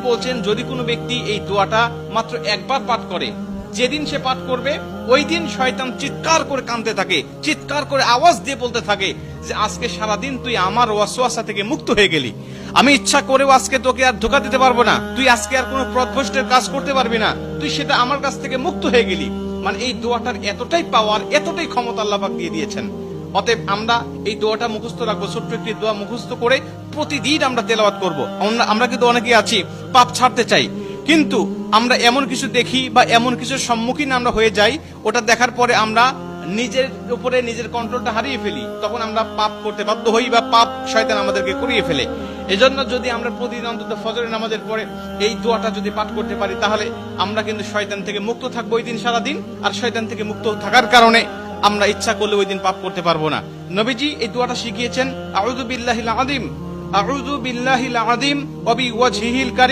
বলছেন যদি কোনো ব্যক্তি এই দোয়াটা মাত্র একবার পাঠ করে, যেদিন সে পাঠ করবে ওই দিন শয়তান চিৎকার করে কাঁদতে থাকে, চিৎকার করে আওয়াজ দিয়ে বলতে থাকে যে আজকে সারাদিন তুই আমার ওয়াসওয়াসা থেকে মুক্ত হয়ে গেলি, আমি ইচ্ছা করেও আজকে তোকে আর ধোঁকা দিতে পারবো না, তুই আজকে আর কোনো পথভ্রষ্টের কাজ করতে পারবি না, তুই সেটা আমার কাছ থেকে মুক্ত হয়ে গেলি। মানে এই দোয়াটার এতটাই পাওয়ার, এতটাই ক্ষমতা আল্লাহ পাক দিয়ে দিয়েছেন। অতএব আমরা এই দোয়াটা মুখস্থ রাখবো, ছোট্ট একটি দোয়া মুখস্থ করে প্রতিদিন আমরা তেলাওয়াত করব। আমরা কিন্তু অনেকেই আছি পাপ ছাড়তে চাই, কিন্তু আমরা এমন কিছু দেখি বা এমন কিছুর সম্মুখীন আমরা হয়ে যাই, ওটা দেখার পরে আমরা নিজের উপরে নিজের কন্ট্রোলটা হারিয়ে ফেলি, তখন আমরা পাপ করতে বাধ্য হই বা পাপ শয়তান আমাদেরকে করিয়ে ফেলে। এজন্য যদি আমরা প্রতিদিন অন্তত ফজরের নামাজের পরে এই দোয়াটা যদি পাঠ করতে পারি, তাহলে আমরা কিন্তু শয়তান থেকে মুক্ত থাকবো ওই দিন সারাদিন। আর শয়তান থেকে মুক্ত থাকার কারণে আমরা ইচ্ছা করলে ওই দিন পাপ করতে পারবো না। নবীজি এই দোয়াটা শিখিয়েছেন, আউযু বিল্লাহিল আযীম, আউযু বিল্লাহিল আযীম ওয়া বিওয়াজহিল কারীম।